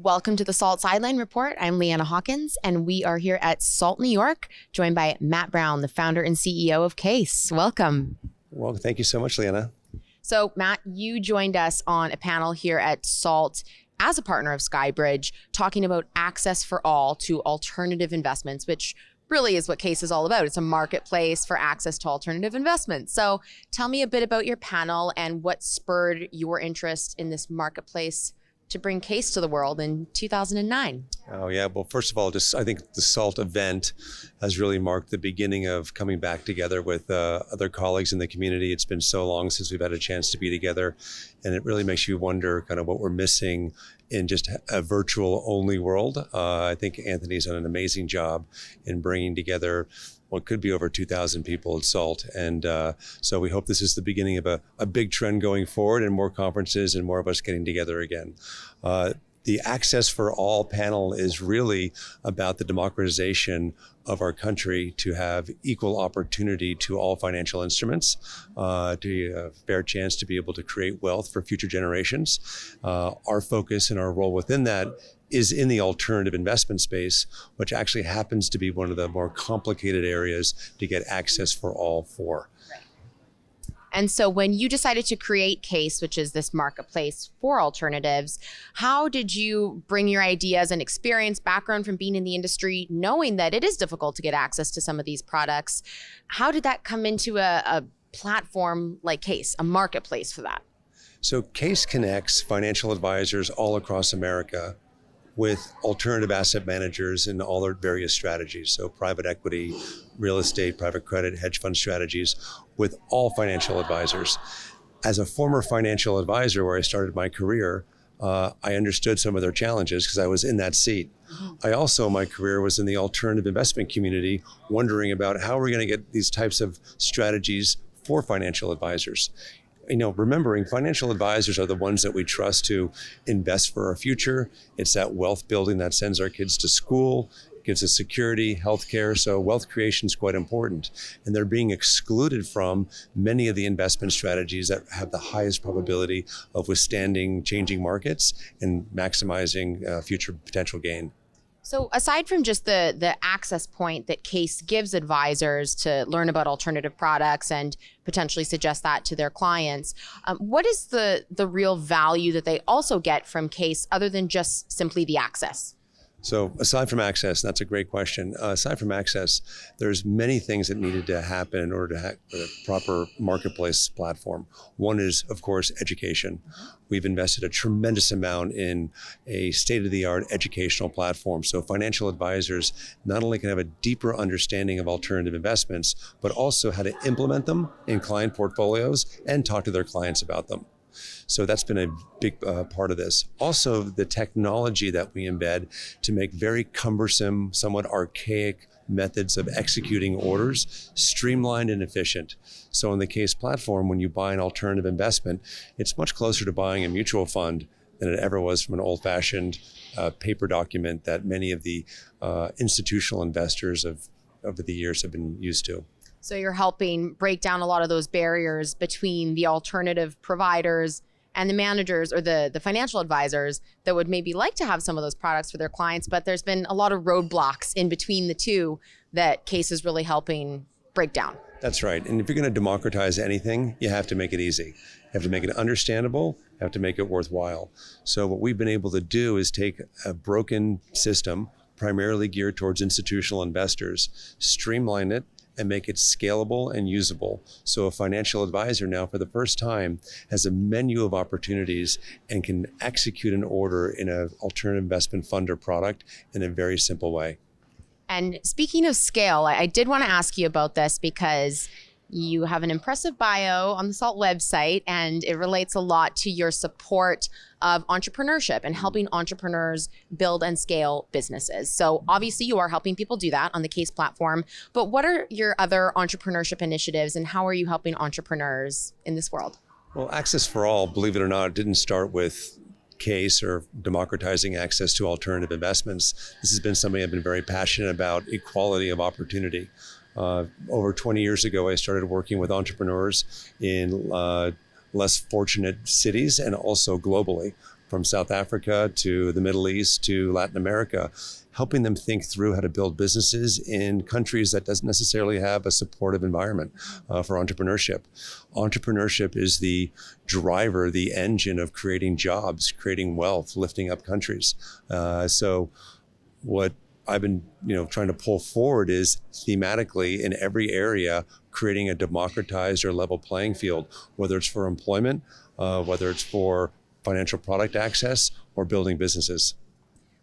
Welcome to the SALT Sideline Report. I'm Leanna Haakons, and we are here at SALT New York, joined by Matt Brown, the founder and CEO of CAIS. Welcome. Well, thank you so much, Leanna. So, Matt, you joined us on a panel here at SALT as a partner of Skybridge, talking about access for all to alternative investments, which really is what CAIS is all about. It's a marketplace for access to alternative investments. So tell me a bit about your panel and what spurred your interest in this marketplace to bring CAIS to the world in 2009. Oh yeah, well, first of all, I think the SALT event has really marked the beginning of coming back together with other colleagues in the community. It's been so long since we've had a chance to be together, and it really makes you wonder kind of what we're missing in just a virtual only world. I think Anthony's done an amazing job in bringing together what could be over 2,000 people at SALT. And so we hope this is the beginning of a big trend going forward and more conferences and more of us getting together again. The Access for All panel is really about the democratization of our country to have equal opportunity to all financial instruments, to a fair chance to be able to create wealth for future generations. Our focus and our role within that is in the alternative investment space, which actually happens to be one of the more complicated areas to get access for all for. And so when you decided to create CAIS, which is this marketplace for alternatives, how did you bring your ideas and experience, background from being in the industry, knowing that it is difficult to get access to some of these products? How did that come into a platform like CAIS, a marketplace for that? So CAIS connects financial advisors all across America with alternative asset managers in all their various strategies. So private equity, real estate, private credit, hedge fund strategies with all financial advisors. As a former financial advisor where I started my career, I understood some of their challenges because I was in that seat. I also, my career was in the alternative investment community, wondering about how we're going to get these types of strategies for financial advisors. You know, remembering financial advisors are the ones that we trust to invest for our future. It's that wealth building that sends our kids to school, gives us security, healthcare. So wealth creation is quite important. And they're being excluded from many of the investment strategies that have the highest probability of withstanding changing markets and maximizing future potential gain. So aside from just the access point that CAIS gives advisors to learn about alternative products and potentially suggest that to their clients, what is the real value that they also get from CAIS other than just simply the access? So aside from access, that's a great question. Aside from access, there's many things that needed to happen in order to have a proper marketplace platform. One is, of course, education. We've invested a tremendous amount in a state-of-the-art educational platform. So financial advisors not only can have a deeper understanding of alternative investments, but also how to implement them in client portfolios and talk to their clients about them. So that's been a big part of this. Also, the technology that we embed to make very cumbersome, somewhat archaic methods of executing orders streamlined and efficient. So in the CAIS platform, when you buy an alternative investment, it's much closer to buying a mutual fund than it ever was from an old-fashioned paper document that many of the institutional investors over the years have been used to. So you're helping break down a lot of those barriers between the alternative providers and the managers or the financial advisors that would maybe like to have some of those products for their clients, but there's been a lot of roadblocks in between the two that CAIS is really helping break down. That's right. And if you're going to democratize anything, you have to make it easy. You have to make it understandable, you have to make it worthwhile. So what we've been able to do is take a broken system, primarily geared towards institutional investors, streamline it, and make it scalable and usable. So a financial advisor now, for the first time, has a menu of opportunities and can execute an order in an alternative investment fund or product in a very simple way. And speaking of scale, I did want to ask you about this because you have an impressive bio on the SALT website, and it relates a lot to your support of entrepreneurship and helping entrepreneurs build and scale businesses. So obviously you are helping people do that on the CAIS platform, but what are your other entrepreneurship initiatives and how are you helping entrepreneurs in this world? Well, Access for All, believe it or not, didn't start with CAIS or democratizing access to alternative investments. This has been something I've been very passionate about, equality of opportunity. Over 20 years ago, I started working with entrepreneurs in less fortunate cities and also globally from South Africa to the Middle East to Latin America, helping them think through how to build businesses in countries that doesn't necessarily have a supportive environment for entrepreneurship. Entrepreneurship is the driver, the engine of creating jobs, creating wealth, lifting up countries. So what I've been trying to pull forward is thematically in every area, creating a democratized or level playing field, whether it's for employment, whether it's for financial product access or building businesses.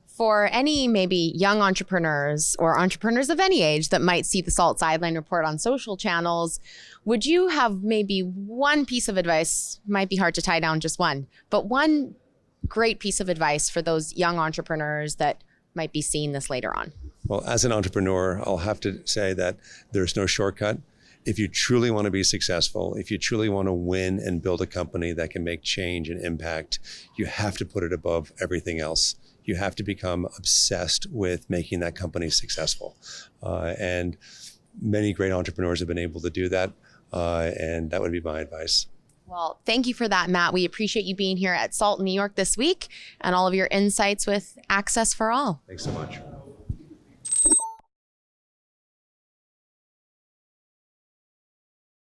For any maybe young entrepreneurs or entrepreneurs of any age that might see the SALT Sideline report on social channels, would you have maybe one piece of advice, might be hard to tie down just one, but one great piece of advice for those young entrepreneurs that might be seeing this later on? Well, as an entrepreneur, I'll have to say that there's no shortcut. If you truly want to be successful, if you truly want to win and build a company that can make change and impact, you have to put it above everything else. You have to become obsessed with making that company successful. And many great entrepreneurs have been able to do that. And that would be my advice. Well, thank you for that, Matt. We appreciate you being here at SALT New York this week and all of your insights with Access for All. Thanks so much.